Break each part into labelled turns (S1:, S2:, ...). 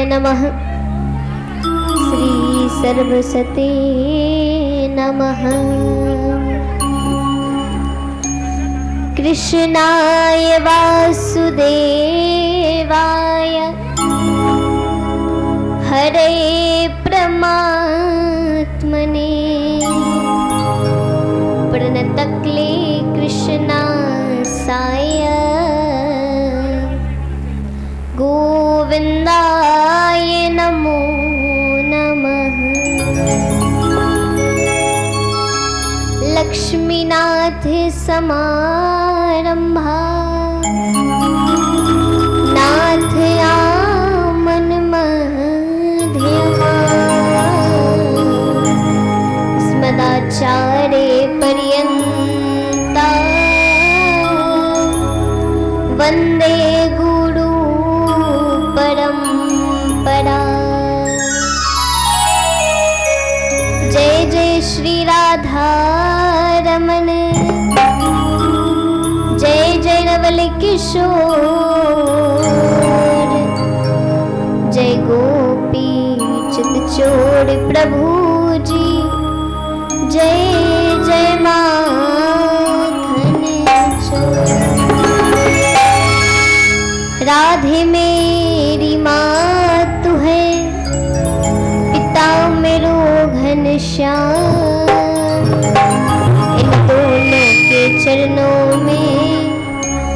S1: नमः। श्री सर्वसते नमः। कृष्णाय वासुदेवाय हरे परमात्मने प्रणतक्ले कृष्णासाय गोविन्दाय नमो नमः। लक्ष्मीनाथ समारंभा नाथ आमन मध्यमा स्मदाचार्य पर्यन्ता वन्दे गुरु परम्परा। जय जय श्री राधा रमण, जय जय नवल किशोर, जय गोपी चित चोर प्रभु जी, जय जय माखन चोर। राधे मेरी माँ तू है, पिता मेरो घनश्याम, इन दोनों के चरणों में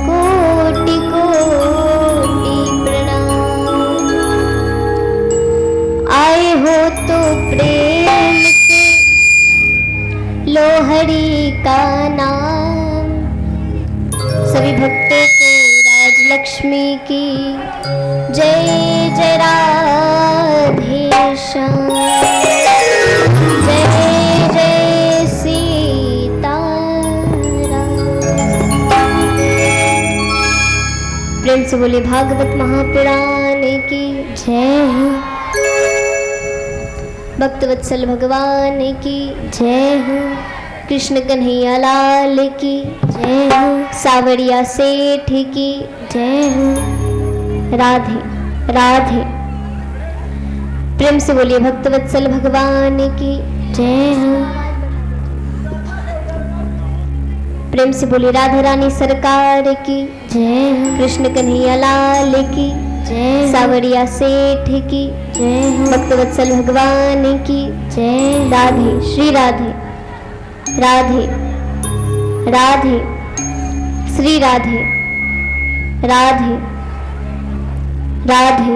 S1: कोटि कोटि प्रणाम। आए हो तो प्रेम से लो हरि का नाम, सभी भक्तों को राजलक्ष्मी की जय जय राधे श्याम, जय जय सीताराम। प्रेम से बोले भागवत महापुराण की जय, भक्तवत्सल भगवान की जय हो, कृष्ण कन्हैया लाल की जय हो, सावरिया सेठ की जय हो। राधे राधे। प्रेम से बोलिए भक्तवत्सल भगवान की जय हो। प्रेम से बोलिए राधा रानी सरकार की जय हो, कृष्ण कन्हैया लाल की जय, सावरिया सेठ की जय हो, भक्तवत्सल भगवान की जय। राधे श्री राधे, राधे राधे श्री राधे, राधे राधे।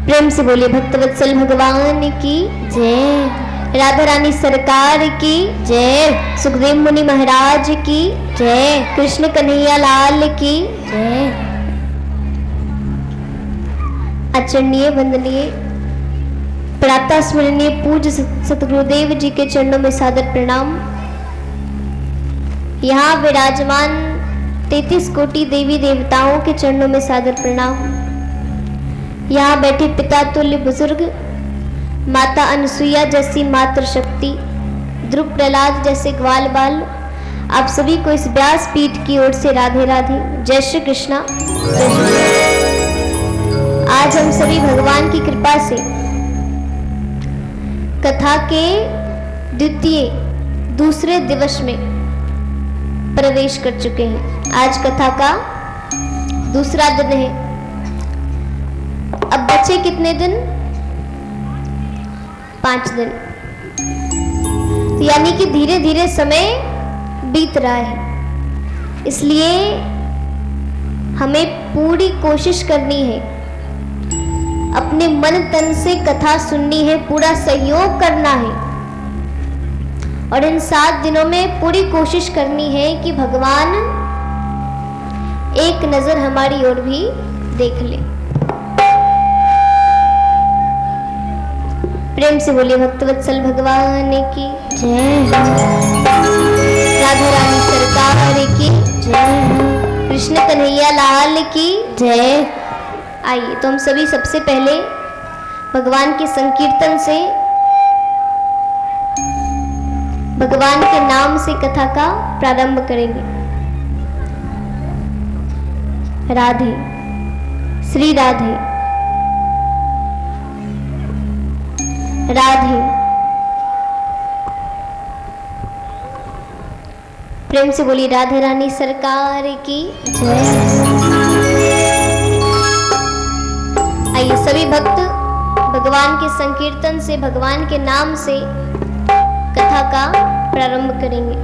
S1: प्रेम से बोलिए भक्तवत्सल भगवान की जय, राधा रानी सरकार की जय, सुखदेव मुनि महाराज की जय, कृष्ण कन्हैया लाल की जय। आचरणीय वंदनीय प्रातः स्मरणीय पूज्य सतगुरुदेव जी के चरणों में सादर प्रणाम। यहाँ विराजमान 33 कोटि देवी देवताओं के चरणों में सादर प्रणाम। यहाँ बैठे पिता तुल्य बुजुर्ग, माता अनसुईया जैसी मातृ शक्ति, ध्रुव प्रहलाद जैसे ग्वाल बाल, आप सभी को इस व्यास पीठ की ओर से राधे राधे, जय श्री कृष्णा, जय श्री। आज हम सभी भगवान की कृपा से कथा के दूसरे दिवस में प्रवेश कर चुके हैं। आज कथा का दूसरा दिन है। अब बचे कितने दिन? 5 दिन। यानी कि धीरे धीरे समय बीत रहा है, इसलिए हमें पूरी कोशिश करनी है, अपने मन तन से कथा सुननी है, पूरा सहयोग करना है। और इन 7 दिनों में पूरी कोशिश करनी है कि भगवान एक नजर हमारी ओर भी देख ले। प्रेम से बोलिए भक्तवत्सल भगवान की जय, राधा रानी सरकार की जय, कृष्ण कन्हैया लाल की जय। आइए तो हम सभी सबसे पहले भगवान के संकीर्तन से, भगवान के नाम से कथा का प्रारंभ करेंगे। राधे श्री राधे, राधे। प्रेम से बोली राधे रानी सरकार की जय। आइए सभी भक्त भगवान के संकीर्तन से, भगवान के नाम से कथा का प्रारंभ करेंगे।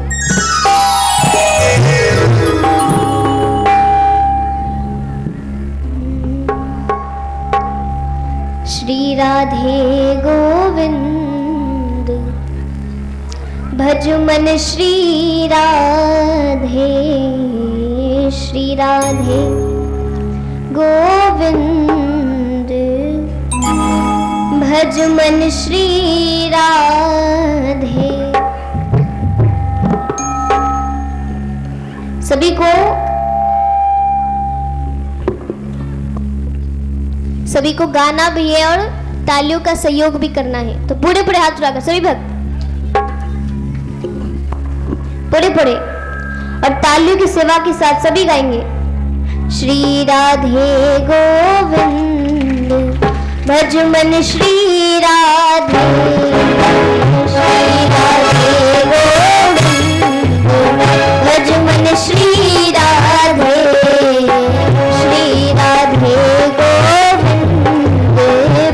S1: श्री राधे गोविंद भज मन श्री राधे, श्री राधे गोविंद भज मन श्री राधे। सभी को गाना भी है और तालियों का सहयोग भी करना है। तो बूढ़े बूढ़े हाथ उठाकर सभी भक्त बड़े बड़े और तालियों की सेवा के साथ सभी गाएंगे। श्री राधे गोविंद भज मन श्री राधे, श्री राधे गोविंद भज मन श्री राधे, श्री राधे गोविंद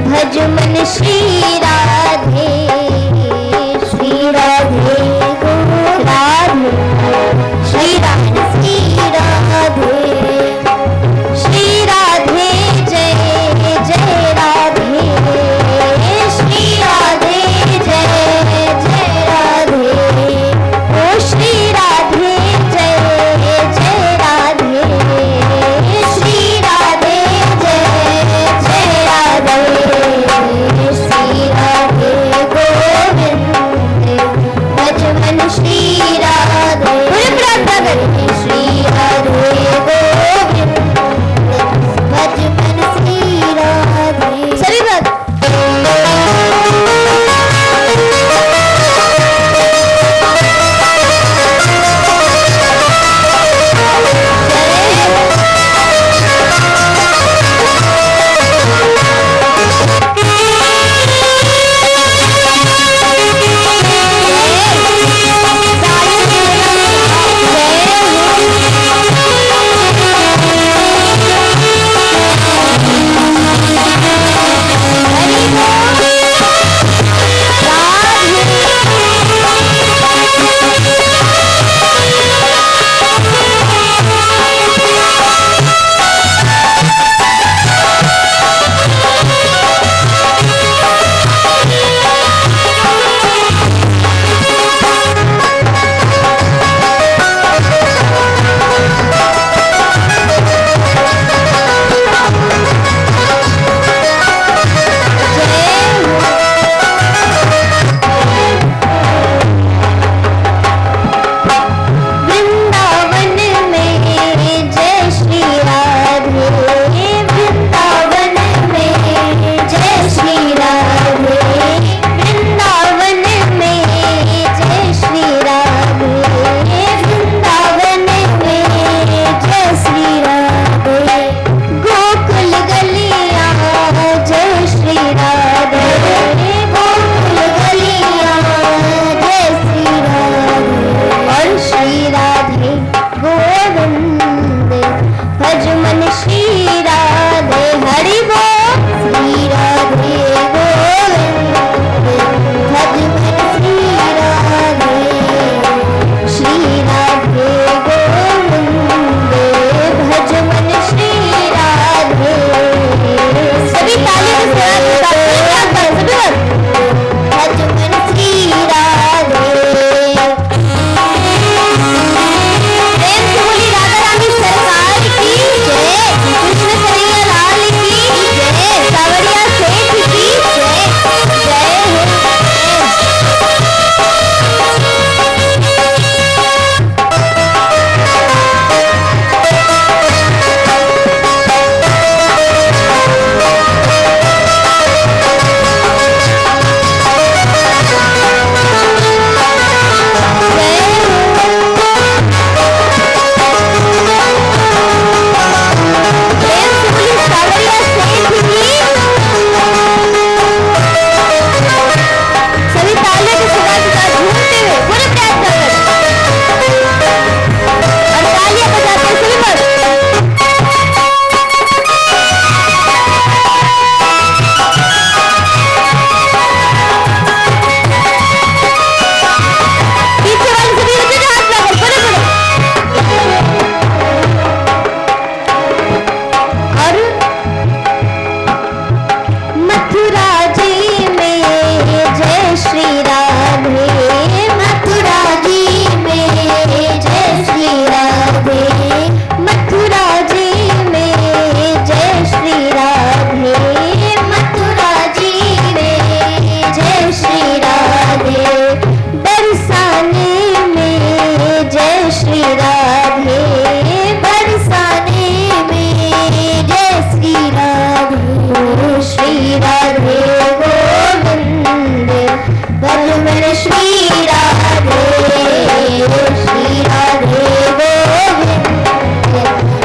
S1: भज मन श्री राधे, श्री राधे राधे, श्री राधे श्री राधे, श्री राधे जय जय राधे, श्री राधे गोविंद भज मन श्री राधे गोविंद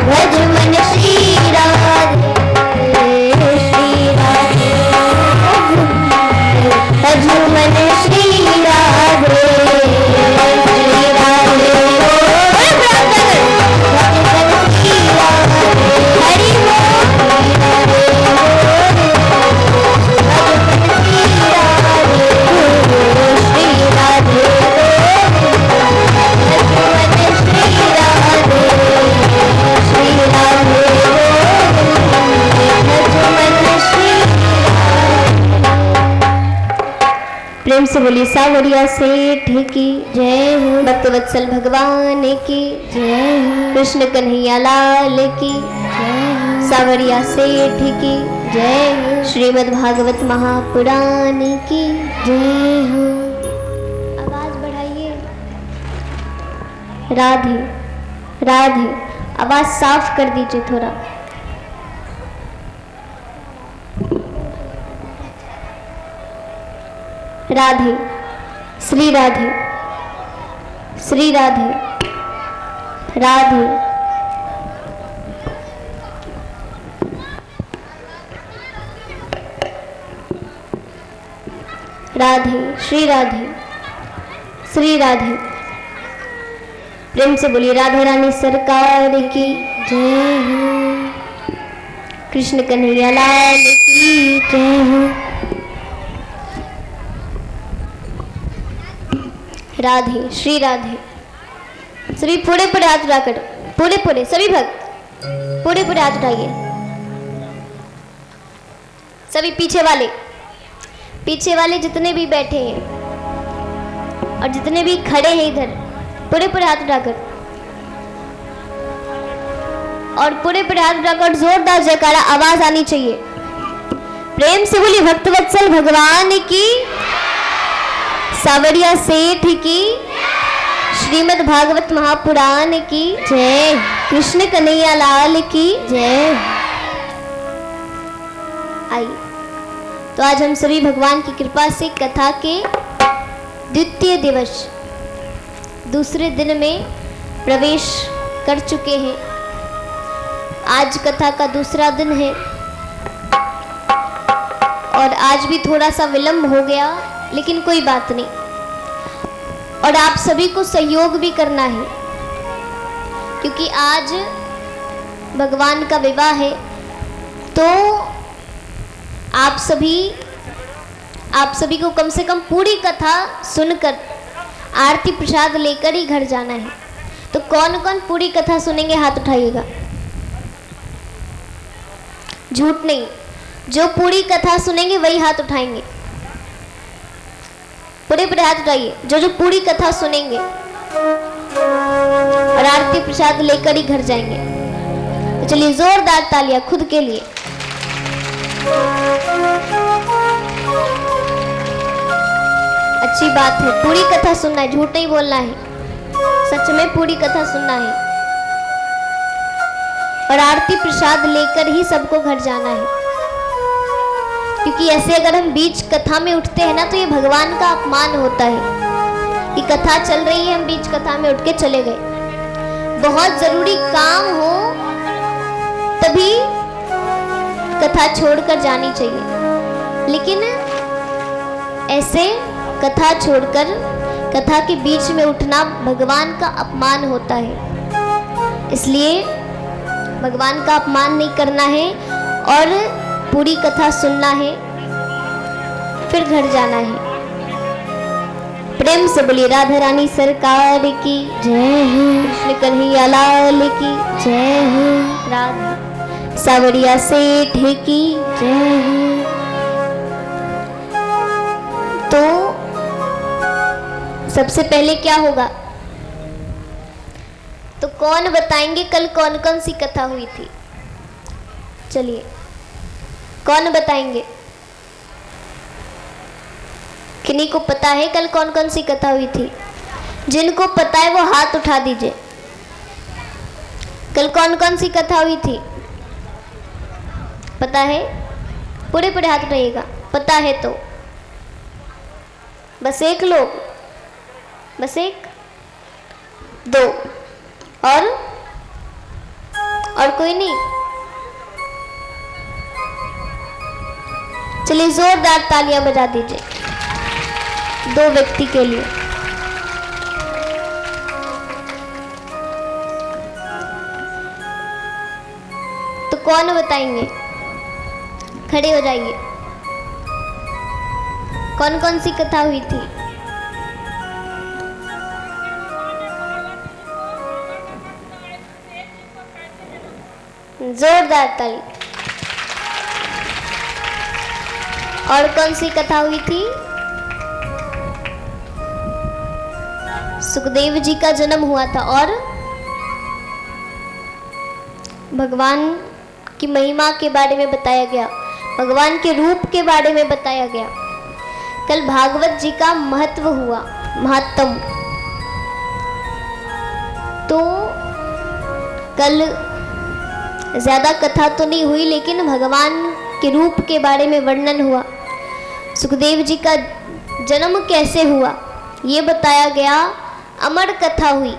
S1: भज मन श्री राधे भज मन श्री राधे हरि प्रेम से बोली सावरिया सेठ की जय हो, भक्तवत्सल भगवान की जय हो, कृष्ण कन्हैया लाल की जय हो, सावरिया सेठ की जय हो, श्रीमद् भागवत महापुराण की जय हो। आवाज बढ़ाइए। राधे राधे, आवाज साफ कर दीजिए थोड़ा। राधे श्री राधे श्री राधे राधे राधे श्री राधे श्री राधे। प्रेम से बोलिए राधा रानी सरकार की जय हो, कृष्ण कन्हैया लाल की जय हो। राधे श्री राधे श्री पूरे पूरे हाथ उठाकर, पूरे पूरे सभी भक्त पूरे पूरे हाथ उठाइए। सभी पीछे वाले जितने भी बैठे हैं और जितने भी खड़े हैं इधर, पूरे पूरे हाथ उठाकर और पूरे पूरे हाथ उठाकर जोरदार जयकारा आवाज आनी चाहिए। प्रेम से बोली भक्तवत्सल भगवान की, सावरिया सेठ की, श्रीमद् भागवत महापुराण की जय, कृष्ण कन्हैया लाल की जय। आइए तो आज हम सभी भगवान की कृपा से कथा के द्वितीय दिवस दूसरे दिन में प्रवेश कर चुके हैं। आज कथा का दूसरा दिन है और आज भी थोड़ा सा विलंब हो गया, लेकिन कोई बात नहीं। और आप सभी को सहयोग भी करना है क्योंकि आज भगवान का विवाह है, तो आप सभी को कम से कम पूरी कथा सुनकर आरती प्रसाद लेकर ही घर जाना है। तो कौन कौन पूरी कथा सुनेंगे हाथ उठाइएगा। झूठ नहीं, जो पूरी कथा सुनेंगे वही हाथ उठाएंगे। पूरे पूरे हाथ उठाइए जो पूरी कथा सुनेंगे और आरती प्रसाद लेकर ही घर जाएंगे। तो चलिए जोरदार तालियां खुद के लिए। अच्छी बात है, पूरी कथा सुनना है, झूठ नहीं बोलना है, सच में पूरी कथा सुनना है और आरती प्रसाद लेकर ही सबको घर जाना है। क्योंकि ऐसे अगर हम बीच कथा में उठते हैं ना तो ये भगवान का अपमान होता है कि कथा चल रही है, हम बीच कथा में उठ के चले गए। बहुत जरूरी काम हो तभी कथा छोड़कर जानी चाहिए, लेकिन ऐसे कथा छोड़कर कथा के बीच में उठना भगवान का अपमान होता है। इसलिए भगवान का अपमान नहीं करना है और पूरी कथा सुनना है, फिर घर जाना है। प्रेम से बोलिए राधा रानी सरकार की जय हो, कृष्ण कन्हैया लाल की जय हो, राधा सावरिया सेठ की जय हो। तो सबसे पहले क्या होगा, तो कौन बताएंगे कल कौन कौन सी कथा हुई थी? चलिए कौन बताएंगे? किन्हीं को पता है कल कौन कौन सी कथा हुई थी? जिनको पता है वो हाथ उठा दीजिए। कल कौन कौन सी कथा हुई थी? पता है? पूरे पूरे हाथ उठाइएगा, पता है तो। बस एक लोग, बस एक, दो, और कोई नहीं। चलिए जोरदार तालियां बजा दीजिए 2 व्यक्ति के लिए। तो कौन बताएंगे? खड़े हो जाइए। कौन कौन सी कथा हुई थी? जोरदार ताली। और कौन सी कथा हुई थी? सुखदेव जी का जन्म हुआ था और भगवान की महिमा के बारे में बताया गया, भगवान के रूप के बारे में बताया गया। कल भागवत जी का महत्व हुआ, महात्म। तो कल ज्यादा कथा तो नहीं हुई, लेकिन भगवान के रूप के बारे में वर्णन हुआ। सुखदेव जी का जन्म कैसे हुआ ये बताया गया, अमर कथा हुई।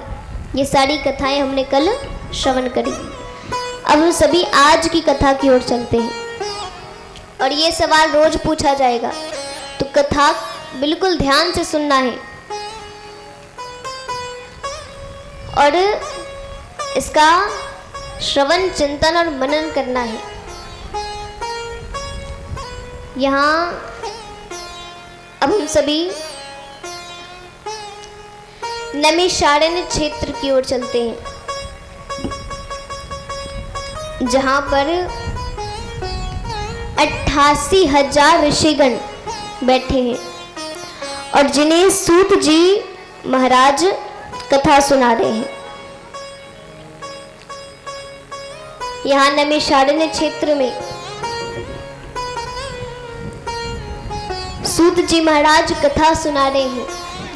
S1: ये सारी कथाएं हमने कल श्रवण करी। अब हम सभी आज की कथा की ओर चलते हैं और ये सवाल रोज पूछा जाएगा, तो कथा बिल्कुल ध्यान से सुनना है और इसका श्रवण, चिंतन और मनन करना है। यहाँ अब हम सभी नैमिषारण्य क्षेत्र की ओर चलते हैं, जहां पर 88,000 ऋषिगण बैठे हैं और जिन्हें सूत जी महाराज कथा सुना रहे हैं। यहाँ नैमिषारण्य क्षेत्र में सूत जी महाराज कथा सुना रहे हैं।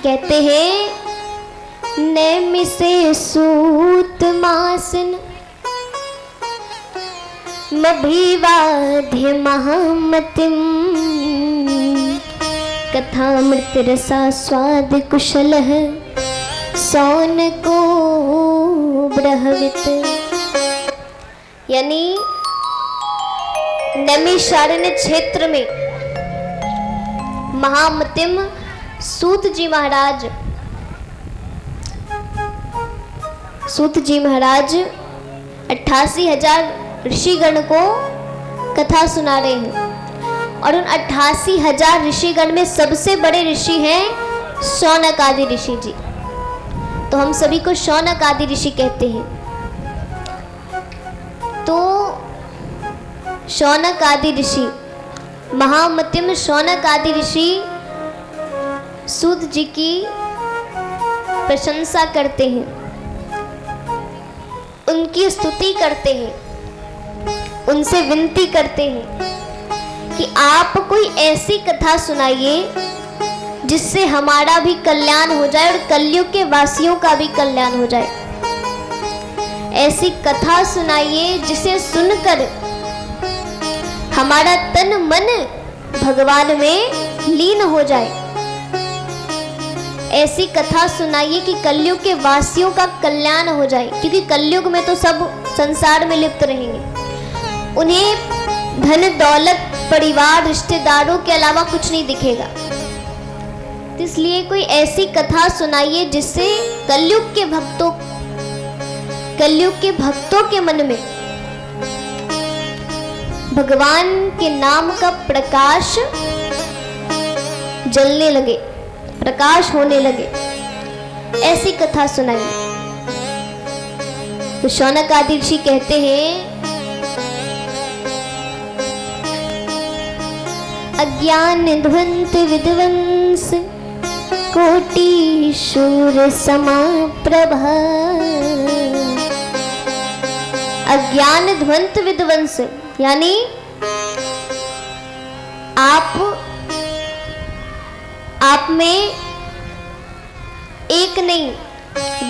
S1: कहते हैं नैमिषे सूत मासन मभिवाध्य महामतिम कथामृत रसा स्वाद कुशल सौनको ब्रहवित। यानी नैमिषारण्य क्षेत्र में महामतिम सूत जी महाराज 88,000 ऋषिगण को कथा सुना रहे हैं और उन 88,000 ऋषिगण में सबसे बड़े ऋषि हैं शौनक आदि ऋषि जी। तो हम सभी को शौनक आदि ऋषि कहते हैं। तो शौनक आदि ऋषि, महामतिम शौनक आदि ऋषि सूत जी की प्रशंसा करते हैं, उनकी स्तुति करते हैं, उनसे विनती करते हैं कि आप कोई ऐसी कथा सुनाइए जिससे हमारा भी कल्याण हो जाए और कलयुग के वासियों का भी कल्याण हो जाए। ऐसी कथा सुनाइए जिसे सुनकर हमारा तन मन भगवान में लीन हो जाए। ऐसी कथा सुनाइए कि कलयुग के वासियों का कल्याण हो जाए, क्योंकि कलयुग में तो सब संसार में लिप्त रहेंगे, उन्हें धन दौलत परिवार रिश्तेदारों के अलावा कुछ नहीं दिखेगा। इसलिए कोई ऐसी कथा सुनाइए जिससे कलयुग के भक्तों के मन में भगवान के नाम का प्रकाश जलने लगे, प्रकाश होने लगे। ऐसी कथा सुनाइए। तो शौनक आदि ऋषि कहते हैं अज्ञान ध्वंत विध्वंस कोटि शूर समाप्रभा। अज्ञान ध्वंत विध्वंस यानी आप में एक नहीं,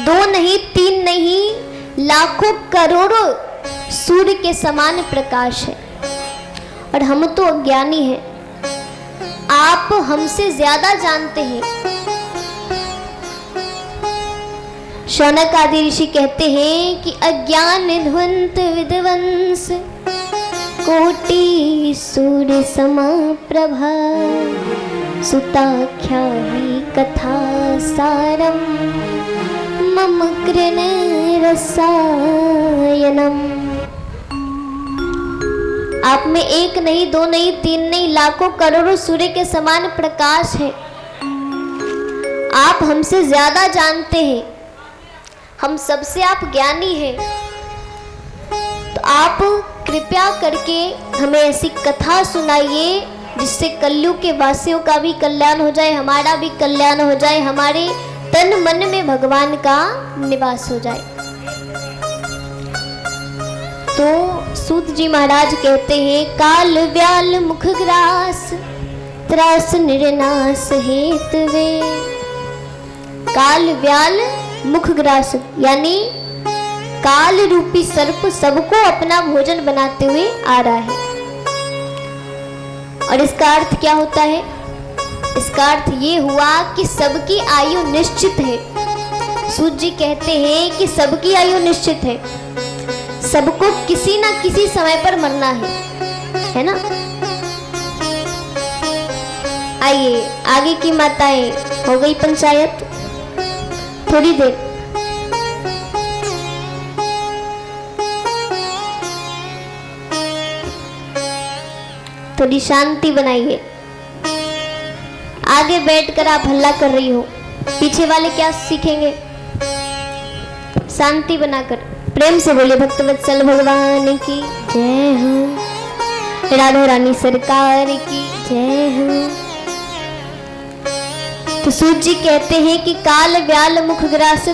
S1: दो नहीं, तीन नहीं, लाखों करोड़ों सूर्य के समान प्रकाश है और हम तो अज्ञानी हैं। आप हमसे ज्यादा जानते हैं। शौनक आदि ऋषि कहते हैं कि अज्ञान ध्वंत विध्वंस कोटि सूर्य समा प्रभा सुताख्या ही कथा सारम मम कृण रसायनम। आप में एक नहीं, दो नहीं, तीन नहीं, लाखों करोड़ों सूर्य के समान प्रकाश है। आप हमसे ज्यादा जानते हैं, हम सबसे आप ज्ञानी हैं। तो आप कृपया करके हमें ऐसी कथा सुनाइए जिससे कलयुग के वासियों का भी कल्याण हो जाए, हमारा भी कल्याण हो जाए, हमारे तन मन में भगवान का निवास हो जाए। तो सूत जी महाराज कहते हैं, काल व्याल मुख ग्रास त्रास निर्नाश हेतवे। काल व्याल मुख ग्रास यानी काल रूपी सर्प सबको अपना भोजन बनाते हुए आ रहा है। और इसका अर्थ क्या होता है? इसका अर्थ ये हुआ कि सबकी आयु निश्चित है। सूत जी कहते हैं कि सबकी आयु निश्चित है, सबको किसी ना किसी समय पर मरना है ना। आइए आगे की माताएं, हो गई पंचायत, थोड़ी देर थोड़ी शांति बनाइए। आगे बैठकर आप हल्ला कर रही हो, पीछे वाले क्या सीखेंगे? शांति बनाकर प्रेम से बोलिए, भक्तवत्सल भगवान की जय हो, राधा रानी सरकार की जय हो। तो सूत जी कहते हैं कि काल व्याल मुख ग्रास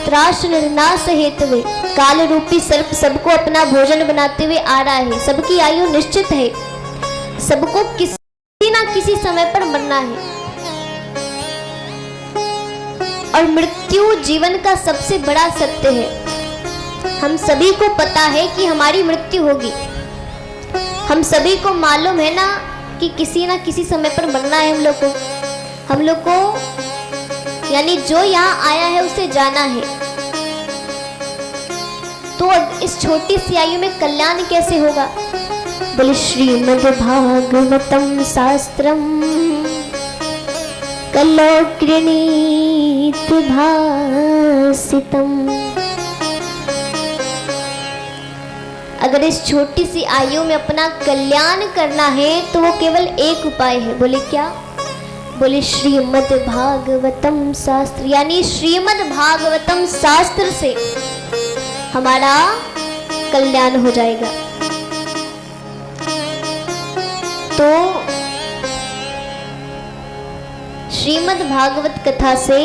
S1: त्रास निर्नाश हेतवे। काल रूपी सर्प सबको अपना भोजन बनाते हुए आ रहा है, सबकी आयु निश्चित है, सबको किसी ना किसी समय पर मरना है। और मृत्यु जीवन का सबसे बड़ा सत्य है। हम सभी को पता है कि हमारी मृत्यु होगी, हम सभी को मालूम है ना कि किसी ना किसी समय पर मरना है हम लोग को यानी जो यहाँ आया है उसे जाना है। तो इस छोटी सी आयु में कल्याण कैसे होगा? बोले श्रीमद् भागवतम शास्त्रम कलौक्रणीत भासितम। अगर इस छोटी सी आयु में अपना कल्याण करना है तो वो केवल एक उपाय है। बोले क्या? बोले श्रीमद् भागवतम शास्त्र, यानी श्रीमद् भागवतम शास्त्र से हमारा कल्याण हो जाएगा। तो श्रीमद् भागवत कथा से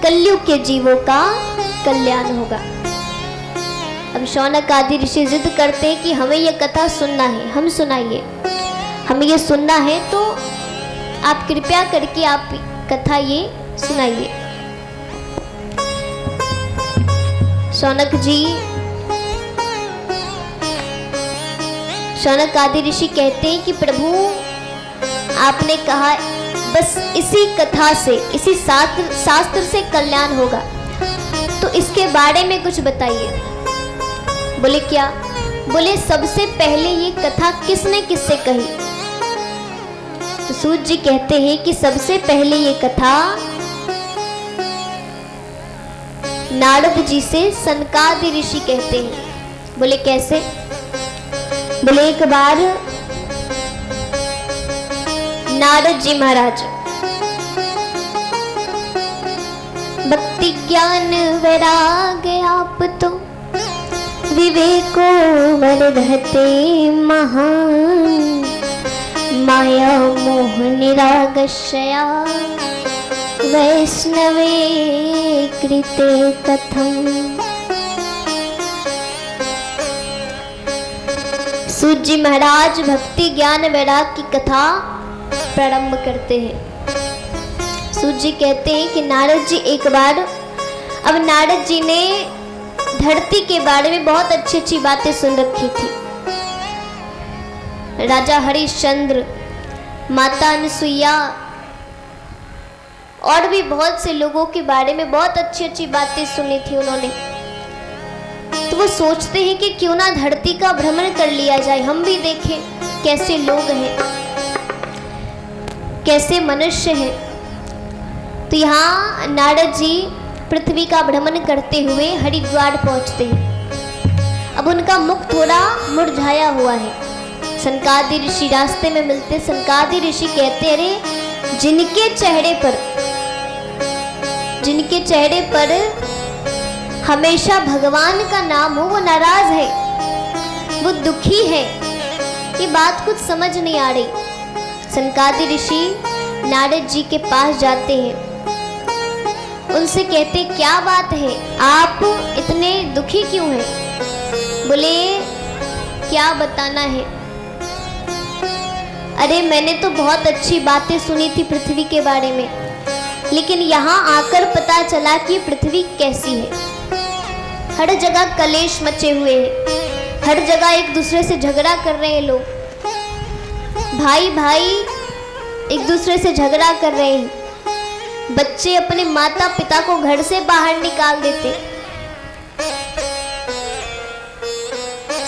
S1: कलयुग के जीवों का कल्याण होगा। अब शौनक आदि ऋषि जिद करते हैं कि हमें यह कथा सुनना है, हम सुनाइए, हमें ये सुनना है। तो आप कृपया करके आप कथा ये सुनाइए। शौनक आदि ऋषि कहते हैं कि प्रभु आपने कहा बस इसी कथा से, इसी शास्त्र से कल्याण होगा, तो इसके बारे में कुछ बताइए। बोले क्या? बोले सबसे पहले ये कथा किसने किससे कही? तो सूत जी कहते हैं कि सबसे पहले ये कथा नारद जी से सनकादि ऋषि कहते हैं। बोले कैसे? बोले एक बार नारद जी महाराज भक्ति ज्ञान वैराग आप तो विवेको वर्धते महान माया मोह निरागस्या वैष्णवे कृते कथम। सूत जी महाराज भक्ति ज्ञान वैराग की कथा प्रारंभ करते हैं। सूत जी कहते हैं कि नारद जी एक बार, अब नारद जी ने धरती के बारे में बहुत अच्छी अच्छी बातें सुन रखी थी। राजा हरिश्चंद्र, माता अनसुईया और भी बहुत से लोगों के बारे में बहुत अच्छी अच्छी बातें सुनी थी उन्होंने। तो वो सोचते हैं कि क्यों ना धरती का भ्रमण कर लिया जाए, हम भी देखें कैसे लोग हैं, कैसे मनुष्य हैं। तो यहाँ नारद जी पृथ्वी का भ्रमण करते हुए हरिद्वार पहुंचते हैं। अब उनका मुख थोड़ा मुरझाया हुआ है। सनकादि ऋषि रास्ते में मिलते। सनकादि ऋषि कहते, अरे जिनके चेहरे पर हमेशा भगवान का नाम हो, वो नाराज है, वो दुखी है, ये बात कुछ समझ नहीं आ रही। सनकादि ऋषि नारद जी के पास जाते हैं, उनसे कहते, क्या बात है, आप इतने दुखी क्यों हैं? बोले, क्या बताना है, अरे मैंने तो बहुत अच्छी बातें सुनी थी पृथ्वी के बारे में, लेकिन यहाँ आकर पता चला कि पृथ्वी कैसी है। हर जगह कलेश मचे हुए हैं, हर जगह एक दूसरे से झगड़ा कर रहे हैं लोग, भाई भाई एक दूसरे से झगड़ा कर रहे हैं, बच्चे अपने माता पिता को घर से बाहर निकाल देते,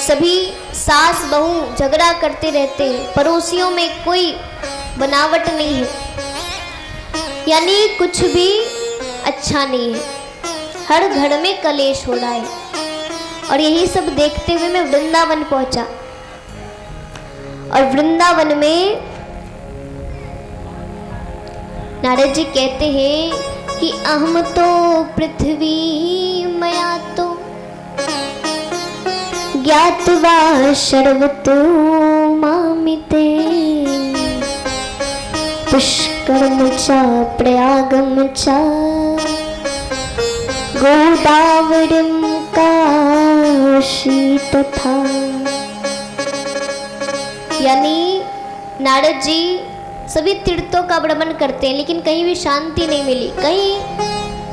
S1: सभी सास बहू झगड़ा करते रहते हैं, पड़ोसियों में कोई बनावट नहीं है, यानी कुछ भी अच्छा नहीं है, हर घर में कलेश हो रहा है। और यही सब देखते हुए मैं वृंदावन पहुंचा, और वृंदावन में नारद जी कहते हैं कि अहम तो पृथ्वी मया तो ज्ञात्वा सर्वतो मामिते पुष्करम च प्रयागम च गोदावरीम काशी तथा। यानी नारद जी सभी तीर्थों का भ्रमण करते हैं, लेकिन कहीं भी शांति नहीं मिली, कहीं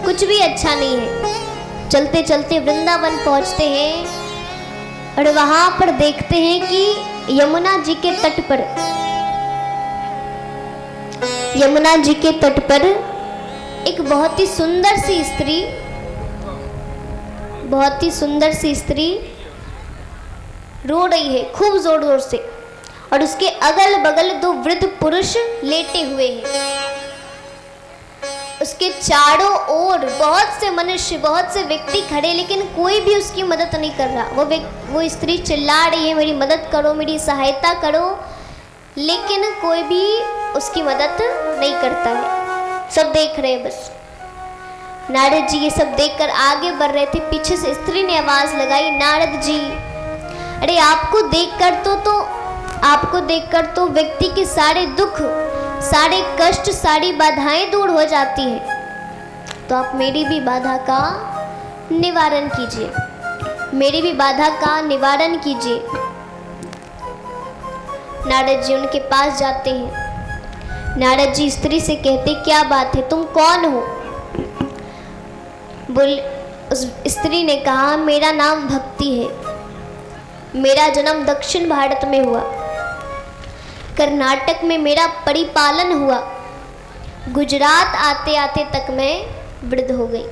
S1: कुछ भी अच्छा नहीं है। चलते चलते वृंदावन पहुंचते हैं, और वहां पर देखते हैं कि यमुना जी के तट पर एक बहुत ही सुंदर सी स्त्री रो रही है खूब जोर जोर से, और उसके अगल बगल दो वृद्ध पुरुष लेटे हुए हैं। उसके चारों ओर बहुत से मनुष्य, बहुत से व्यक्ति खड़े, लेकिन कोई भी उसकी मदद नहीं कर रहा। वो स्त्री चिल्ला रही है, मेरी मदद करो, मेरी सहायता करो, लेकिन कोई भी उसकी मदद नहीं करता है, सब देख रहे हैं बस। नारद जी ये सब देखकर आगे बढ़ रहे थे, पीछे से स्त्री ने आवाज लगाई, नारद जी, अरे आपको देखकर तो व्यक्ति के सारे दुख, सारे कष्ट, सारी बाधाएं दूर हो जाती हैं, तो आप मेरी भी बाधा का निवारण कीजिए, मेरी भी बाधा का निवारण कीजिए। नारद जी उनके पास जाते हैं। नारद जी स्त्री से कहते, क्या बात है, तुम कौन हो? उस स्त्री ने कहा, मेरा नाम भक्ति है, मेरा जन्म दक्षिण भारत में हुआ, कर्नाटक में मेरा परिपालन हुआ, गुजरात आते आते तक मैं वृद्ध हो गई।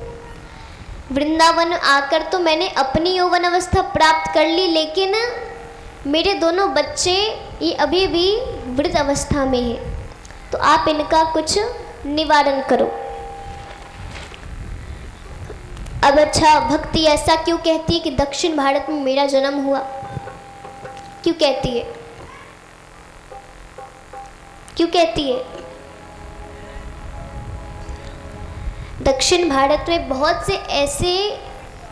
S1: वृंदावन आकर तो मैंने अपनी यौवन अवस्था प्राप्त कर ली, लेकिन मेरे दोनों बच्चे ये अभी भी वृद्ध अवस्था में हैं, तो आप इनका कुछ निवारण करो। अब अच्छा, भक्ति ऐसा क्यों कहती है कि दक्षिण भारत में मेरा जन्म हुआ? क्यों कहती है? क्यों कहती है? दक्षिण भारत में बहुत से ऐसे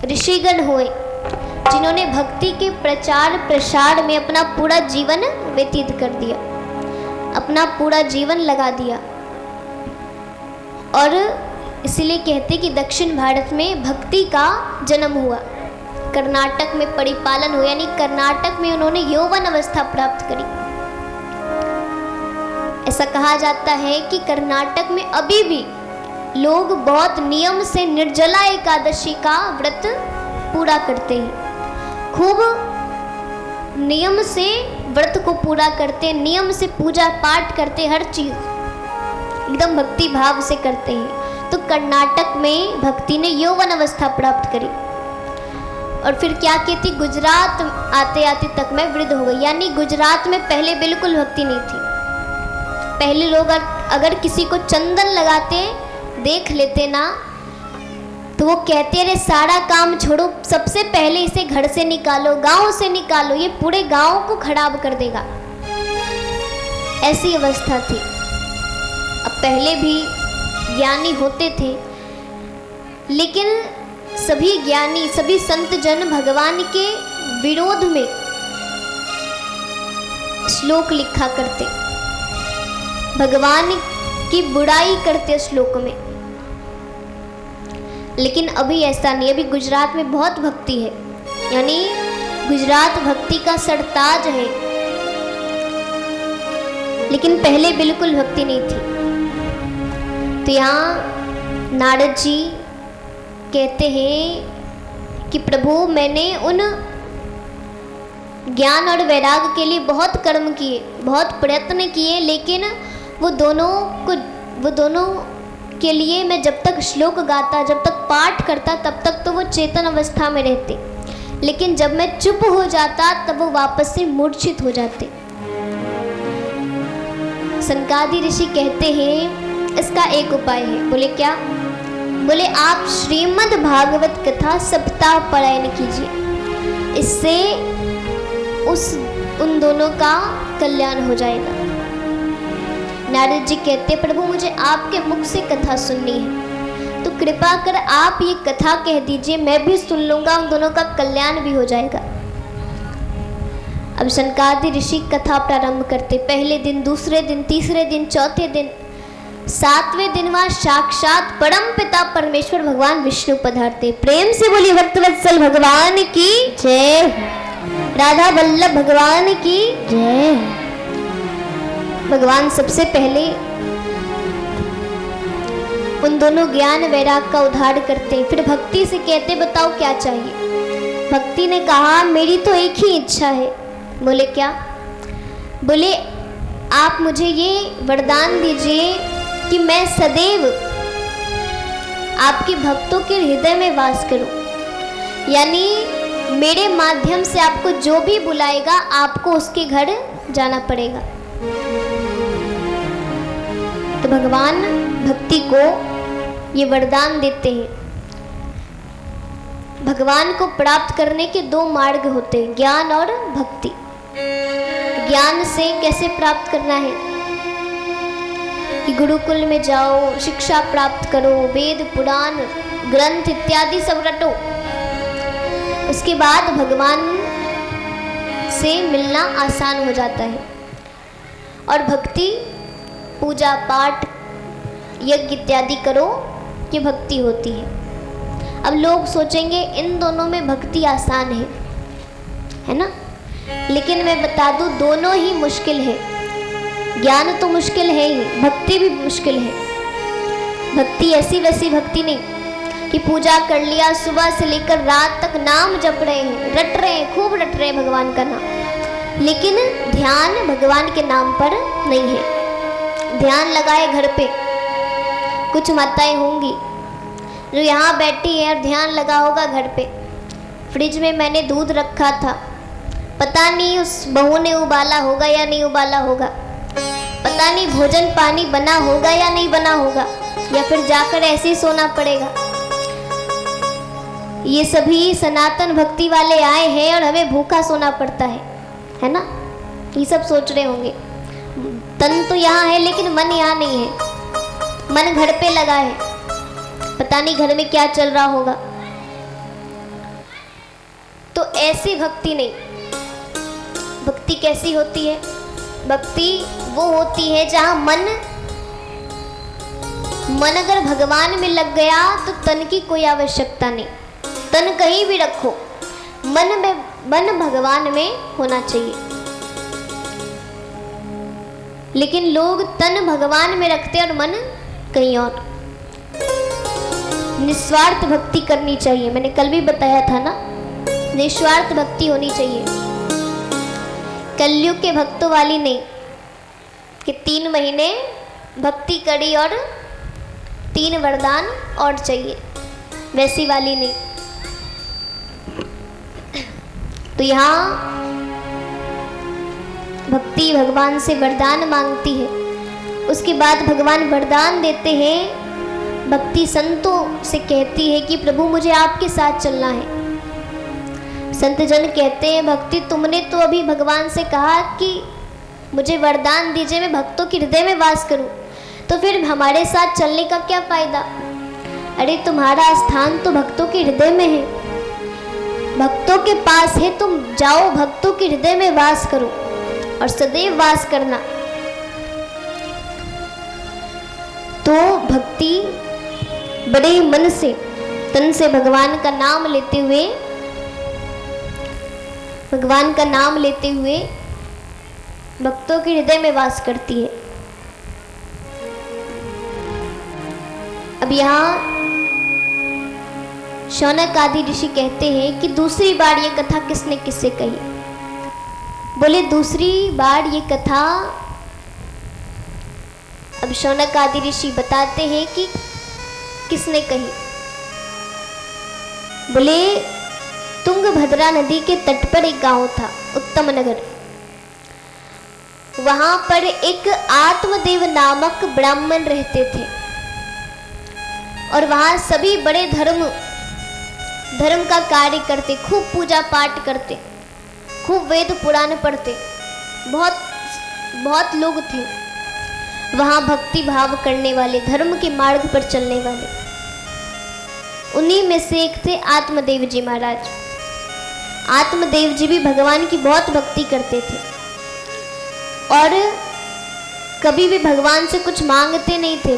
S1: ऋषिगण हुए जिन्होंने भक्ति के प्रचार प्रसार में अपना पूरा जीवन व्यतीत कर दिया, अपना पूरा जीवन लगा दिया, और इसलिए कहते कि दक्षिण भारत में भक्ति का जन्म हुआ, कर्नाटक में परिपालन हुआ, यानी कर्नाटक में उन्होंने यौवन अवस्था प्राप्त करी। ऐसा कहा जाता है कि कर्नाटक में अभी भी लोग बहुत नियम से निर्जला एकादशी का व्रत पूरा करते हैं, खूब नियम से व्रत को पूरा करते, नियम से पूजा पाठ करते, हर चीज एकदम भक्ति भाव से करते हैं। तो कर्नाटक में भक्ति ने यौवन अवस्था प्राप्त करी और फिर क्या कहती, गुजरात आते आते तक में वृद्ध हो गई। यानी गुजरात में पहले बिल्कुल भक्ति नहीं थी। पहले लोग अगर किसी को चंदन लगाते देख लेते ना, तो वो कहते रहे सारा काम छोड़ो, सबसे पहले इसे घर से निकालो, गांव से निकालो, ये पूरे गांव को खराब कर देगा। ऐसी अवस्था थी। अब पहले भी ज्ञानी होते थे, लेकिन सभी ज्ञानी, सभी संत जन भगवान के विरोध में श्लोक लिखा करते, भगवान की बुराई करते श्लोक में। लेकिन अभी ऐसा नहीं। अभी गुजरात में बहुत भक्ति है, यानी गुजरात भक्ति का सरताज है, लेकिन पहले बिल्कुल भक्ति नहीं थी। तो यहाँ नारद जी कहते हैं कि प्रभु, मैंने उन ज्ञान और वैराग के लिए बहुत कर्म किए, बहुत प्रयत्न किए, लेकिन वो दोनों के लिए मैं जब तक श्लोक गाता, जब तक पाठ करता, तब तक तो वो चेतन अवस्था में रहते, लेकिन जब मैं चुप हो जाता तब वो वापस से मूर्छित हो जाते। सनकादि ऋषि कहते हैं इसका एक उपाय है। बोले क्या? बोले आप श्रीमद् भागवत कथा सप्ताह पारायण कीजिए, इससे उन दोनों का कल्याण हो जाएगा। नारद जी कहते, प्रभु मुझे आपके मुख से कथा सुननी है, तो कृपा कर आप ये कथा कह दीजिए, मैं भी सुन लूंगा, उन दोनों का कल्याण भी हो जाएगा। अब सनकादि ऋषि कथा प्रारंभ करते। पहले दिन, दूसरे दिन, तीसरे दिन, चौथे दिन, सातवें दिन वहाँ साक्षात परम पिता परमेश्वर भगवान विष्णु पधारते। प्रेम से बोलिए भक्तवत्सल भगवान की जय, राधा वल्लभ भगवान की जय। भगवान सबसे पहले उन दोनों ज्ञान वैराग का उद्धार करते, फिर भक्ति से कहते बताओ क्या चाहिए। भक्ति ने कहा मेरी तो एक ही इच्छा है। बोले क्या? बोले आप मुझे ये वरदान दीजिए कि मैं सदैव आपके भक्तों के हृदय में वास करूं, यानी मेरे माध्यम से आपको जो भी बुलाएगा आपको उसके घर जाना पड़ेगा। तो भगवान भक्ति को ये वरदान देते हैं। भगवान को प्राप्त करने के दो मार्ग होते हैं, ज्ञान और भक्ति। ज्ञान से कैसे प्राप्त करना है कि गुरुकुल में जाओ, शिक्षा प्राप्त करो, वेद पुराण ग्रंथ इत्यादि सब रटो, उसके बाद भगवान से मिलना आसान हो जाता है। और भक्ति पूजा पाठ यज्ञ इत्यादि करो, ये भक्ति होती है। अब लोग सोचेंगे इन दोनों में भक्ति आसान है ना? लेकिन मैं बता दूं दोनों ही मुश्किल है। ज्ञान तो मुश्किल है ही, भक्ति भी मुश्किल है। भक्ति ऐसी वैसी भक्ति नहीं कि पूजा कर लिया, सुबह से लेकर रात तक नाम जप रहे हैं, रट रहे हैं, खूब रट रहे हैं भगवान का नाम, लेकिन ध्यान भगवान के नाम पर नहीं है। ध्यान लगाए घर पे कुछ माताएं होंगी जो यहाँ बैठी है और ध्यान लगा होगा घर पे। फ्रिज में मैंने दूध रखा था, पता नहीं उस बहू ने उबाला होगा या नहीं उबाला होगा, पता नहीं भोजन पानी बना होगा या नहीं बना होगा, या फिर जाकर ऐसे ही सोना पड़ेगा। ये सभी सनातन भक्ति वाले आए हैं और हमें भूखा सोना पड़ता है ना? ये सब सोच रहे होंगे तन तो यहाँ है लेकिन मन यहाँ नहीं है, मन घर पे लगा है, पता नहीं घर में क्या चल रहा होगा। तो ऐसी भक्ति नहीं। भक्ति कैसी होती है? भक्ति वो होती है जहाँ मन अगर भगवान में लग गया तो तन की कोई आवश्यकता नहीं, तन कहीं भी रखो, मन भगवान में होना चाहिए। लेकिन लोग तन भगवान में रखते और मन कहीं और। निस्वार्थ भक्ति करनी चाहिए, मैंने कल भी बताया था ना, निस्वार्थ भक्ति होनी चाहिए। कलयुग के भक्तों वाली नहीं कि 3 महीने भक्ति करी और 3 वरदान और चाहिए, वैसी वाली नहीं। तो यहाँ भक्ति भगवान से वरदान मांगती है, उसके बाद भगवान वरदान देते हैं। भक्ति संतों से कहती है कि प्रभु मुझे आपके साथ चलना है। संत जन कहते हैं भक्ति तुमने तो अभी भगवान से कहा कि मुझे वरदान दीजिए मैं भक्तों के हृदय में वास करूं, तो फिर हमारे साथ चलने का क्या फायदा? अरे तुम्हारा स्थान तो भक्तों के हृदय में है, भक्तों के पास है, तुम जाओ भक्तों के हृदय में वास करो और सदैव वास करना। तो भक्ति बड़े मन से तन से भगवान का नाम लेते हुए, भगवान का नाम लेते हुए भक्तों के हृदय में वास करती है। अब यहाँ शौनक आदि ऋषि कहते हैं कि दूसरी बार ये कथा किसने किससे कही? बोले दूसरी बार ये कथा अब शौनक आदि ऋषि बताते हैं कि किसने कही। बोले तुंगभद्रा नदी के तट पर एक गांव था, उत्तम नगर। वहां पर एक आत्मदेव नामक ब्राह्मण रहते थे और वहां सभी बड़े धर्म का कार्य करते, खूब पूजा पाठ करते, खूब वेद पुराण पढ़ते, बहुत लोग थे वहां भक्ति भाव करने वाले, धर्म के मार्ग पर चलने वाले। उन्हीं में से एक थे आत्मदेव जी महाराज। आत्मदेव जी भी भगवान की बहुत भक्ति करते थे और कभी भी भगवान से कुछ मांगते नहीं थे।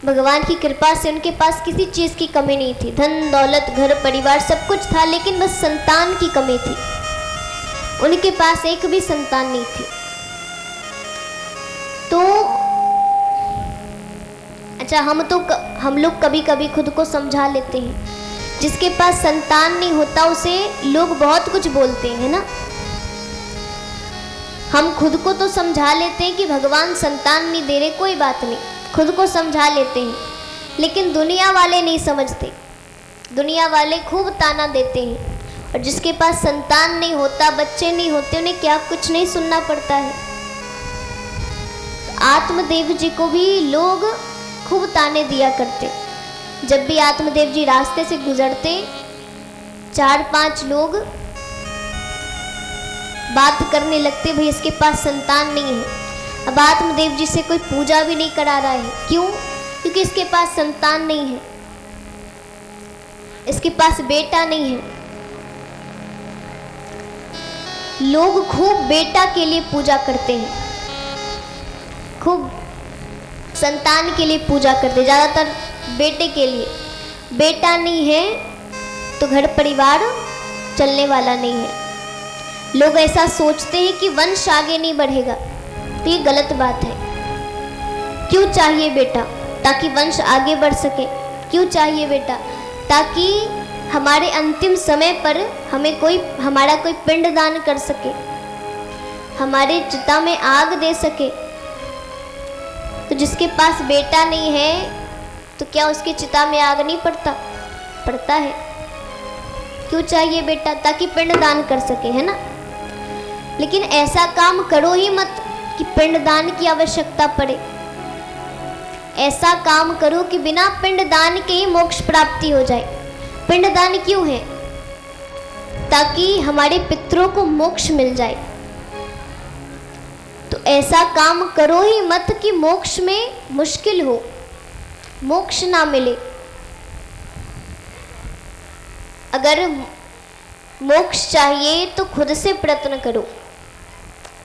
S1: भगवान की कृपा से उनके पास किसी चीज़ की कमी नहीं थी, धन दौलत घर परिवार सब कुछ था, लेकिन बस संतान की कमी थी। उनके पास एक भी संतान नहीं थी। तो अच्छा, हम लोग कभी कभी खुद को समझा लेते हैं, जिसके पास संतान नहीं होता उसे लोग बहुत कुछ बोलते हैं ना। हम खुद को तो समझा लेते हैं कि भगवान संतान नहीं दे रहे, कोई बात नहीं, खुद को समझा लेते हैं, लेकिन दुनिया वाले नहीं समझते। दुनिया वाले खूब ताना देते हैं, और जिसके पास संतान नहीं होता, बच्चे नहीं होते, उन्हें क्या कुछ नहीं सुनना पड़ता है। आत्मदेव जी को भी लोग खूब ताने दिया करते। जब भी आत्मदेव जी रास्ते से गुजरते, 4-5 लोग बात करने लगते, भाई इसके पास संतान नहीं है। अब आत्मदेव जी से कोई पूजा भी नहीं करा रहा है, क्यों? क्योंकि इसके पास संतान नहीं है, इसके पास बेटा नहीं है। लोग खूब बेटा के लिए पूजा करते हैं, खूब संतान के लिए पूजा करते, ज़्यादातर बेटे के लिए। बेटा नहीं है तो घर परिवार चलने वाला नहीं है। लोग ऐसा सोचते हैं कि वंश आगे नहीं बढ़ेगा, तो ये गलत बात है। क्यों चाहिए बेटा? ताकि वंश आगे बढ़ सके। क्यों चाहिए बेटा? ताकि हमारे अंतिम समय पर हमारा कोई पिंडदान कर सके, हमारे चिता में आग दे सके। तो जिसके पास बेटा नहीं है तो क्या उसकी चिता में आग नहीं पड़ता है? क्यों चाहिए बेटा? ताकि पिंडदान कर सके, है ना। लेकिन ऐसा काम करो ही मत कि पिंडदान की आवश्यकता पड़े। ऐसा काम करो कि बिना पिंडदान के ही मोक्ष प्राप्ति हो जाए। पिंडदान क्यों है? ताकि हमारे पितरों को मोक्ष मिल जाए। तो ऐसा काम करो ही मत कि मोक्ष में मुश्किल हो, मोक्ष ना मिले। अगर मोक्ष चाहिए तो खुद से प्रयत्न करो,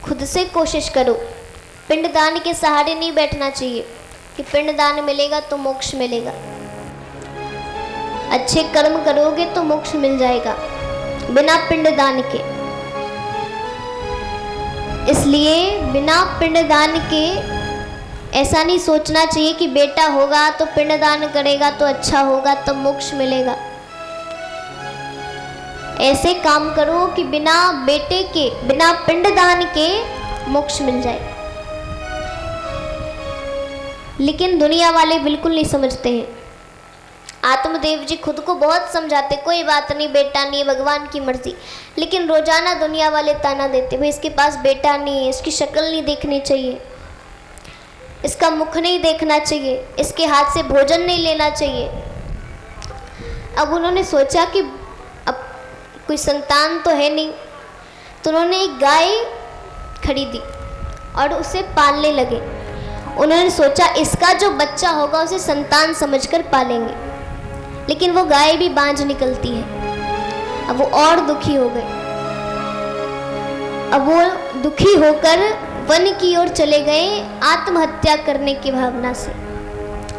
S1: खुद से कोशिश करो। पिंडदान के सहारे नहीं बैठना चाहिए कि पिंडदान मिलेगा तो मोक्ष मिलेगा। अच्छे कर्म करोगे तो मोक्ष मिल जाएगा बिना पिंडदान के। इसलिए बिना पिंडदान के ऐसा नहीं सोचना चाहिए कि बेटा होगा तो पिंडदान करेगा तो अच्छा होगा, तब मोक्ष मिलेगा। ऐसे काम करो कि बिना बेटे के, बिना पिंडदान के मोक्ष मिल जाए। लेकिन दुनिया वाले बिल्कुल नहीं समझते हैं। आत्मदेव जी खुद को बहुत समझाते, कोई बात नहीं, बेटा नहीं, भगवान की मर्जी। लेकिन रोजाना दुनिया वाले ताना देते, भाई इसके पास बेटा नहीं है, इसकी शक्ल नहीं देखनी चाहिए, इसका मुख नहीं देखना चाहिए, इसके हाथ से भोजन नहीं लेना चाहिए। अब उन्होंने सोचा कि अब कोई संतान तो है नहीं, तो उन्होंने एक गाय खरीदी और उसे पालने लगे। उन्होंने सोचा इसका जो बच्चा होगा उसे संतान समझकर पालेंगे। लेकिन वो गाय भी बांझ निकलती है। अब वो और दुखी हो गए। अब वो दुखी होकर वन की ओर चले गए आत्महत्या करने की भावना से।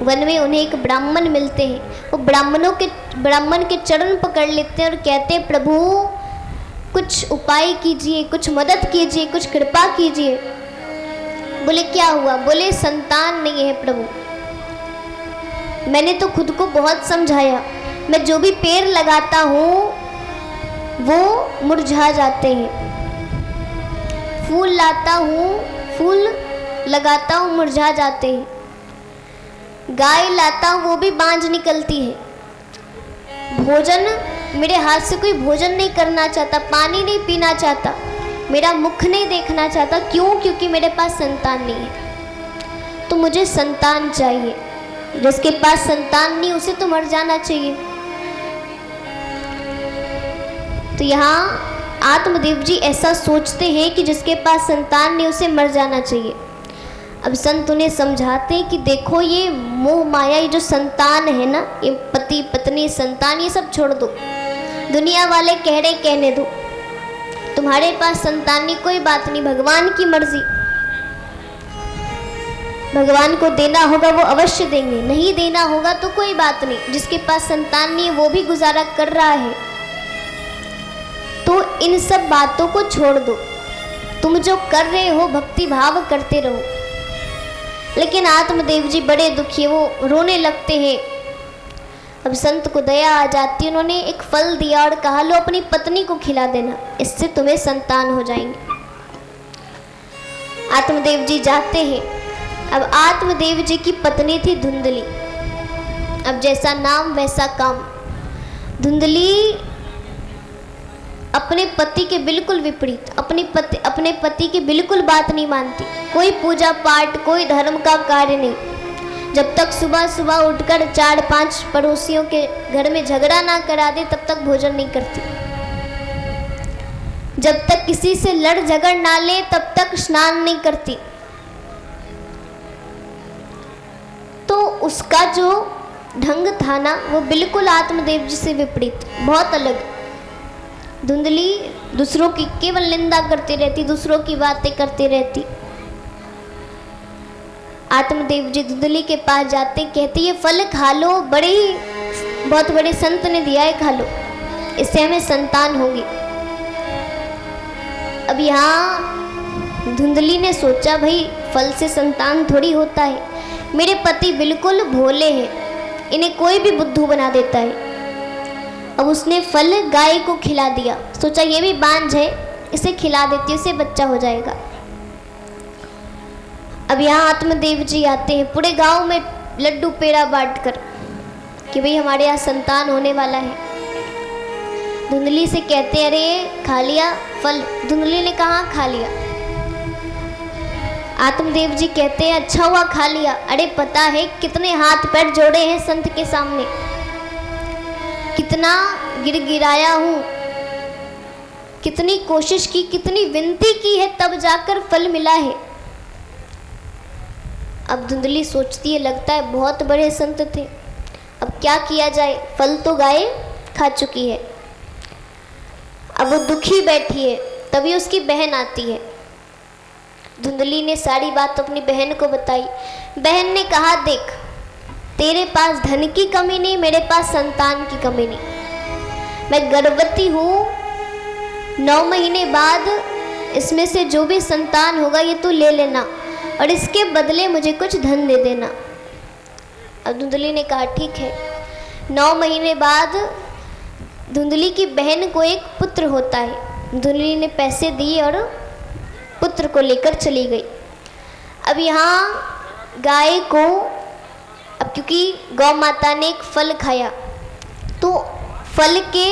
S1: वन में उन्हें एक ब्राह्मण मिलते हैं। वो ब्राह्मण के चरण पकड़ लेते हैं और कहते हैं, प्रभु कुछ उपाय कीजिए, कुछ मदद कीजिए, कुछ कृपा कीजिए। बोले क्या हुआ? बोले संतान नहीं है प्रभु। मैंने तो खुद को बहुत समझाया, मैं जो भी पेड़ लगाता हूँ वो मुरझा जाते हैं, फूल लाता हूँ, फूल लगाता हूँ, मुरझा जाते हैं, गाय लाता हूँ वो भी बांझ निकलती है, भोजन मेरे हाथ से कोई भोजन नहीं करना चाहता, पानी नहीं पीना चाहता, मेरा मुख नहीं देखना चाहता। क्यों? क्योंकि मेरे पास संतान नहीं है। तो मुझे संतान चाहिए। जिसके पास संतान नहीं उसे तो मर जाना चाहिए। तो यहाँ आत्मदेव जी ऐसा सोचते हैं कि जिसके पास संतान नहीं उसे मर जाना चाहिए। अब संत उन्हें समझाते हैं कि देखो ये मोह माया, ये जो संतान है ना, ये पति पत्नी संतान, ये सब छोड़ दो, दुनिया वाले कह रहे कहने दो। तुम्हारे पास संतान नहीं, कोई बात नहीं, भगवान की मर्जी, भगवान को देना होगा वो अवश्य देंगे, नहीं देना होगा तो कोई बात नहीं। जिसके पास संतान नहीं है वो भी गुजारा कर रहा है। तो इन सब बातों को छोड़ दो, तुम जो कर रहे हो भक्ति भाव करते रहो। लेकिन आत्मदेव जी बड़े दुखी है, वो रोने लगते हैं। अब संत को दया आ जाती है। उन्होंने एक फल दिया और कहा लो अपनी पत्नी को खिला देना, इससे तुम्हें संतान हो जाएंगे। आत्मदेव जी जाते हैं। अब आत्मदेव जी की पत्नी थी धुंधली। अब जैसा नाम वैसा काम। धुंधली अपने पति के बिल्कुल विपरीत, अपने पति की बिल्कुल बात नहीं मानती। कोई पूजा पाठ, कोई धर्म का कार्य नहीं। जब तक सुबह सुबह उठकर 4-5 पड़ोसियों के घर में झगड़ा ना करा दे तब तक भोजन नहीं करती। जब तक किसी से लड़ झगड़ ना ले तब तक स्नान नहीं करती। तो उसका जो ढंग था ना वो बिल्कुल आत्मदेव जी से विपरीत, बहुत अलग। धुंधली दूसरों की केवल निंदा करती रहती, दूसरों की बातें करती रहती। आत्मदेव जी धुंधली के पास जाते, कहती ये फल खा लो, बहुत बड़े संत ने दिया है, खा लो, इससे हमें संतान होगी। अब यहाँ धुंधली ने सोचा भाई फल से संतान थोड़ी होता है, मेरे पति बिल्कुल भोले हैं, इन्हें कोई भी बुद्धू बना देता है। अब उसने फल गाय को खिला दिया। सोचा ये भी बांझ है, इसे खिला देती हूँ, इसे बच्चा हो जाएगा। अब यहाँ आत्मदेव जी आते हैं, पूरे गांव में लड्डू पेड़ा बांट कर कि भाई हमारे यहाँ संतान होने वाला है। धुंधली से कहते हैं अरे खा लिया फल? धुंधली ने कहा खा लिया। आत्मदेव जी कहते हैं अच्छा हुआ खा लिया। अरे पता है कितने हाथ पैर जोड़े हैं संत के सामने, कितना गिड़गिड़ाया हूँ, कितनी कोशिश की, कितनी विनती की है, तब जाकर फल मिला है। अब धुंधली सोचती है लगता है बहुत बड़े संत थे, अब क्या किया जाए, फल तो गाय खा चुकी है। अब वो दुखी बैठी है, तभी उसकी बहन आती है। धुंधली ने सारी बात अपनी बहन को बताई। बहन ने कहा देख तेरे पास धन की कमी नहीं, मेरे पास संतान की कमी नहीं। मैं गर्भवती हूँ, 9 महीने बाद इसमें से जो भी संतान होगा ये तू ले लेना और इसके बदले मुझे कुछ धन दे देना। अब धुंधली ने कहा ठीक है। 9 महीने बाद धुंधली की बहन को एक पुत्र होता है। धुंधली ने पैसे दिए और पुत्र को लेकर चली गई। अब यहाँ गाय को, अब क्योंकि गौ माता ने एक फल खाया तो फल के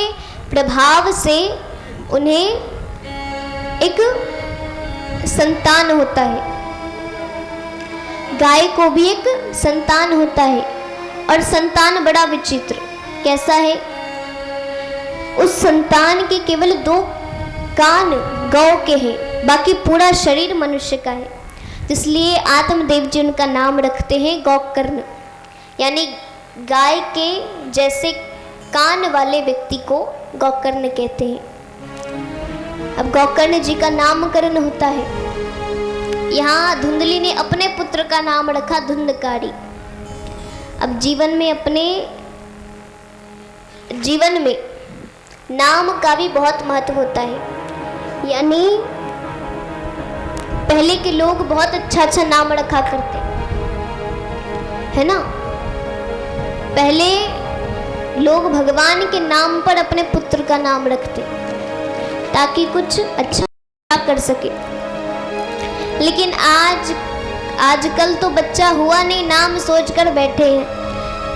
S1: प्रभाव से उन्हें एक संतान होता है। गाय को भी एक संतान होता है और संतान बड़ा विचित्र कैसा है, उस संतान के केवल 2 कान गौ के हैं, बाकी पूरा शरीर मनुष्य का है। इसलिए आत्मदेव जी उनका नाम रखते हैं गौकर्ण, यानी गाय के जैसे कान वाले व्यक्ति को गौकर्ण कहते हैं। अब गौकर्ण जी का नामकरण होता है। यहाँ धुंधली ने अपने पुत्र का नाम रखा धुंधकारी। अब जीवन में नाम का भी बहुत महत्व होता है। यानी पहले के लोग बहुत अच्छा नाम रखा करते है ना। पहले लोग भगवान के नाम पर अपने पुत्र का नाम रखते ताकि कुछ अच्छा कर सके। लेकिन आजकल तो बच्चा हुआ नहीं नाम सोचकर बैठे हैं,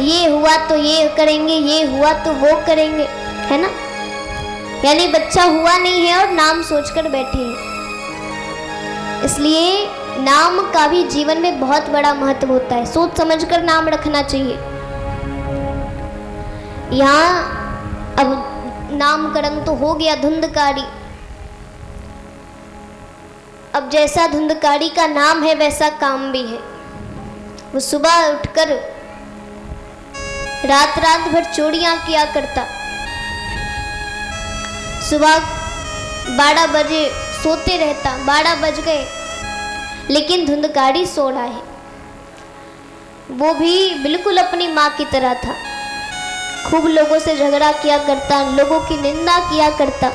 S1: ये हुआ तो ये करेंगे, ये हुआ तो वो करेंगे, है ना। यानी बच्चा हुआ नहीं है और नाम सोचकर बैठे हैं। इसलिए नाम का भी जीवन में बहुत बड़ा महत्व होता है, सोच समझकर नाम रखना चाहिए। यहाँ अब नामकरण तो हो गया धुंधकारी। अब जैसा धुंधकारी का नाम है वैसा काम भी है। वो सुबह उठकर रात भर चोरियां किया करता। सुबह 12 बजे सोते रहता, 12 बज गए लेकिन धुंधकारी सो रहा है। वो भी बिल्कुल अपनी माँ की तरह था, खूब लोगों से झगड़ा किया करता, लोगों की निंदा किया करता,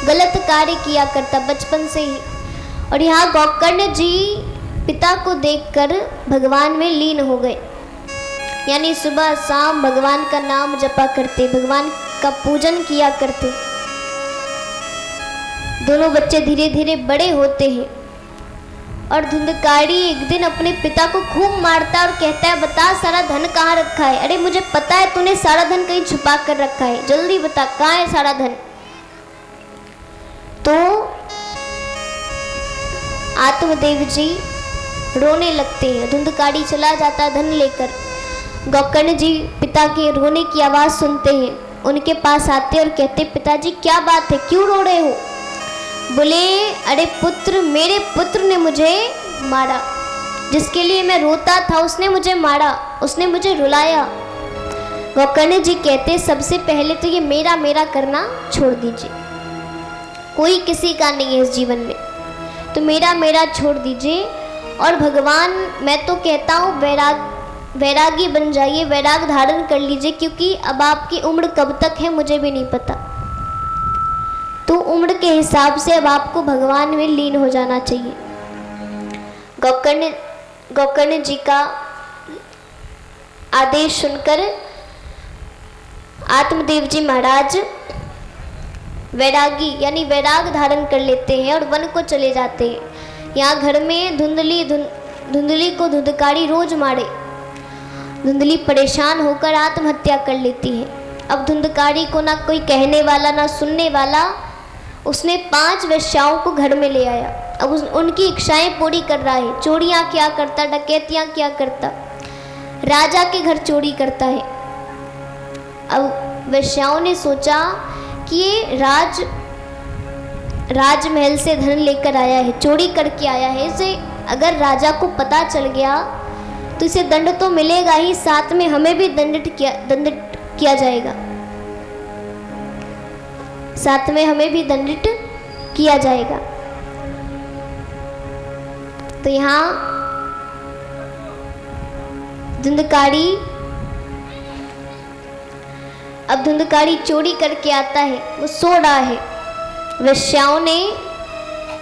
S1: गलत कार्य किया करता बचपन से ही। और यहाँ गौकर्ण जी पिता को देखकर भगवान में लीन हो गए, यानी सुबह शाम भगवान का नाम जपा करते, भगवान का पूजन किया करते। दोनों बच्चे धीरे धीरे बड़े होते हैं और धुंधकारी एक दिन अपने पिता को खूब मारता और कहता है, बता सारा धन कहाँ रखा है। अरे मुझे पता है तूने सारा धन कहीं छुपा कर रखा है, जल्दी बता कहाँ है सारा धन। तो आत्मदेव जी रोने लगते हैं। धुंधकारी चला जाता धन लेकर। गौकर्ण जी पिता के रोने की आवाज़ सुनते हैं, उनके पास आते और कहते, पिताजी क्या बात है, क्यों रो रहे हो। बोले, अरे पुत्र, मेरे पुत्र ने मुझे मारा, जिसके लिए मैं रोता था उसने मुझे मारा, उसने मुझे रुलाया। गौकर्ण जी कहते, सबसे पहले तो ये मेरा मेरा करना छोड़ दीजिए, कोई किसी का नहीं है इस जीवन में, तो मेरा मेरा छोड़ दीजिए। और भगवान, मैं तो कहता हूँ वैरागी बन जाइए, वैराग धारण कर लीजिए, क्योंकि अब आपकी उम्र कब तक है मुझे भी नहीं पता। तो उम्र के हिसाब से अब आपको भगवान में लीन हो जाना चाहिए। गौकर्ण जी का आदेश सुनकर आत्मदेव जी महाराज वैरागी यानी वैराग धारण कर लेते हैं और वन को चले जाते हैं। यहाँ घर में धुंधली को धुंधकारी रोज मारे। धुंधली परेशान होकर आत्महत्या कर लेती है। अब धुंधकारी को ना कोई कहने वाला ना सुनने वाला, उसने 5 वेश्याओं को घर में ले आया। अब उनकी इच्छाएं पूरी कर रहा है, चोरियां क्या करता, डकैतियां क्या करता, राजा के घर चोरी करता है। अब वेश्याओं ने सोचा कि ये राजमहल से धन लेकर आया है, चोरी करके आया है, इसे अगर राजा को पता चल गया तो इसे दंड तो मिलेगा ही, साथ में हमें भी दंडित किया जाएगा, साथ में हमें भी दंडित किया जाएगा। तो यहाँ धुंधकारी चोरी करके आता है, वो सो रहा है। वेश्याओं ने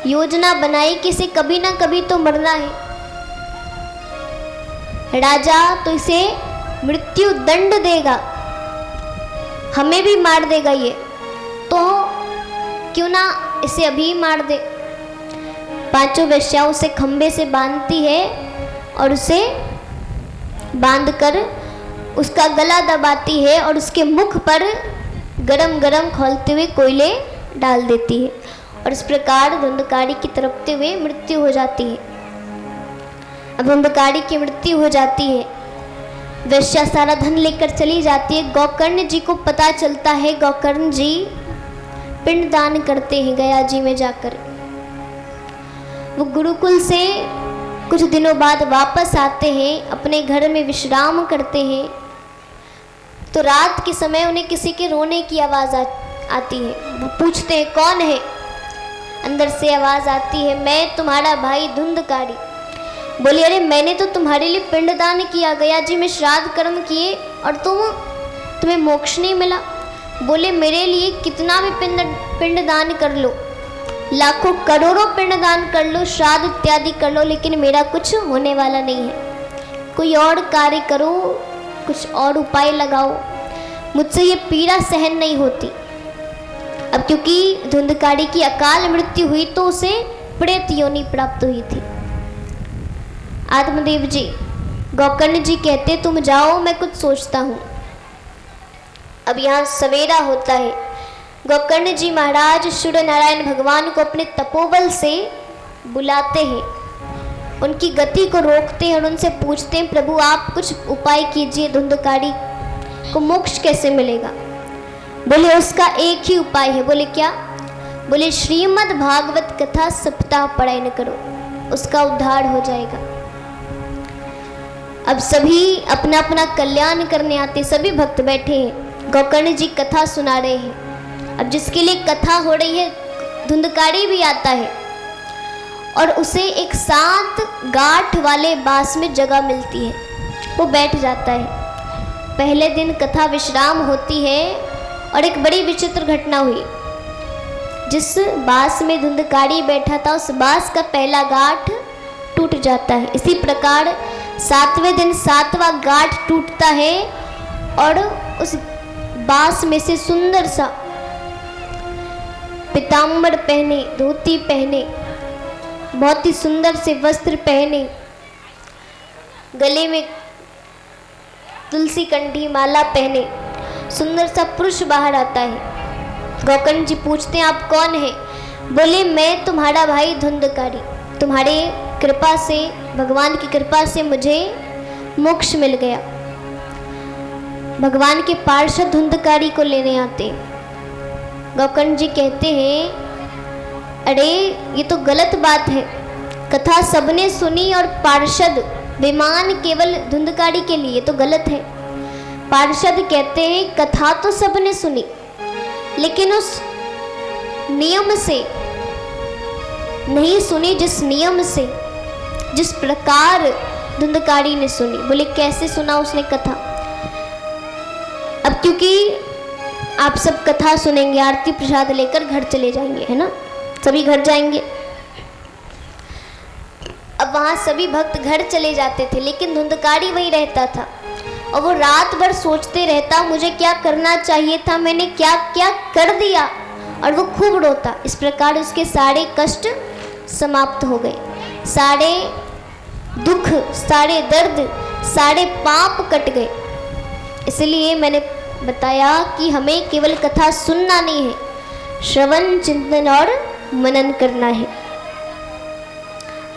S1: योजना बनाई कि इसे कभी ना कभी तो मरना है, राजा तो इसे मृत्यु दंड देगा, हमें भी मार देगा ये, तो क्यों ना इसे अभी मार दे। पांचों वेश्याओं से खंबे से बांधती है और उसे बांधकर उसका गला दबाती है और उसके मुख पर गरम गरम खौलते हुए कोयले डाल देती है और इस प्रकार धुंधकारी की तड़पते हुए मृत्यु हो जाती है। अब धुंधकारी की मृत्यु हो जाती है, वेश्या सारा धन लेकर चली जाती है। गोकर्ण जी को पता चलता है, गोकर्ण जी पिंडदान करते हैं गया जी में जाकर। वो गुरुकुल से कुछ दिनों बाद वापस आते हैं, अपने घर में विश्राम करते हैं, तो रात के समय उन्हें किसी के रोने की आवाज़ आती है। वो पूछते हैं कौन है? अंदर से आवाज़ आती है, मैं तुम्हारा भाई धुंधकारी। बोले अरे मैंने तो तुम्हारे लिए पिंडदान किया, गया जी में श्राद्ध कर्म किए और तुम्हें मोक्ष नहीं मिला। बोले मेरे लिए कितना भी पिंडदान कर लो, लाखों करोड़ों पिंडदान कर लो, श्राद्ध इत्यादि कर लो, लेकिन मेरा कुछ होने वाला नहीं है। कोई और कार्य करो, कुछ और उपाय लगाओ, मुझसे ये पीड़ा सहन नहीं होती। अब क्योंकि धुंधकारी की अकाल मृत्यु हुई तो उसे प्रेत योनि प्राप्त हुई थी। आत्मदेव जी गोकर्ण जी कहते तुम जाओ, मैं कुछ सोचता हूँ। अब यहाँ सवेरा होता है। गोकर्ण जी महाराज सूर्य नारायण भगवान को अपने तपोबल से बुलाते हैं, उनकी गति को रोकते हैं और उनसे पूछते हैं प्रभु आप कुछ उपाय कीजिए, धुंधकारी को मोक्ष कैसे मिलेगा? बोले उसका एक ही उपाय है। बोले क्या? बोले श्रीमद् भागवत कथा सप्ताह पारायण करो, उसका उद्धार हो जाएगा। अब सभी अपना अपना कल्याण करने आते, सभी भक्त बैठे हैं, गोकर्ण जी कथा सुना रहे हैं। अब जिसके लिए कथा हो रही है धुंधकारी भी आता है और उसे एक 7 गांठ वाले बांस में जगह मिलती है, वो बैठ जाता है। पहले दिन कथा विश्राम होती है और एक बड़ी विचित्र घटना हुई। जिस बांस में धुंधकारी बैठा था उस बांस का पहला गांठ टूट जाता है। इसी प्रकार 7वें दिन 7वां गांठ टूटता है और उस बांस में से सुंदर सा पीताम्बर पहने, धोती पहने, बहुत ही सुंदर से वस्त्र पहने, गले में तुलसी कंठी माला पहने सुंदर सा पुरुष बाहर आता है। गोकर्ण जी पूछते हैं आप कौन है? बोले मैं तुम्हारा भाई धुंधकारी, तुम्हारे कृपा से, भगवान की कृपा से मुझे मोक्ष मिल गया। भगवान के पार्षद धुंधकारी को लेने आते। गोकर्ण जी कहते हैं अरे ये तो गलत बात है, कथा सबने सुनी और पार्षद विमान केवल धुंधकारी के लिए, तो गलत है। पार्षद कहते हैं कथा तो सबने सुनी लेकिन उस नियम से नहीं सुनी, जिस नियम से, जिस प्रकार धुंधकारी ने सुनी। बोले कैसे सुना उसने कथा? अब क्योंकि आप सब कथा सुनेंगे, आरती प्रसाद लेकर घर चले जाएंगे, है ना, सभी घर जाएंगे। अब वहाँ सभी भक्त घर चले जाते थे लेकिन धुंधकारी वहीं रहता था और वो रात भर सोचते रहता मुझे क्या करना चाहिए था, मैंने क्या क्या कर दिया, और वो खूब रोता। इस प्रकार उसके सारे कष्ट समाप्त हो गए, सारे दुख, सारे दर्द, सारे पाप कट गए। इसलिए मैंने बताया कि हमें केवल कथा सुनना नहीं है, श्रवण, चिंतन और मनन करना है।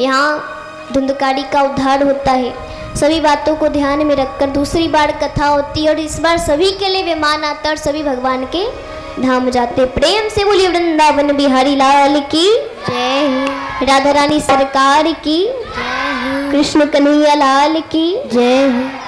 S1: यहाँ धुंधकारी का उद्धार होता है। सभी बातों को ध्यान में रखकर दूसरी बार कथा होती है और इस बार सभी के लिए विमान आता है और सभी भगवान के धाम जाते। प्रेम से बोलिए वृंदावन बिहारी लाल की जय, राधा रानी सरकार की जय, कृष्ण कन्हैया लाल की जय।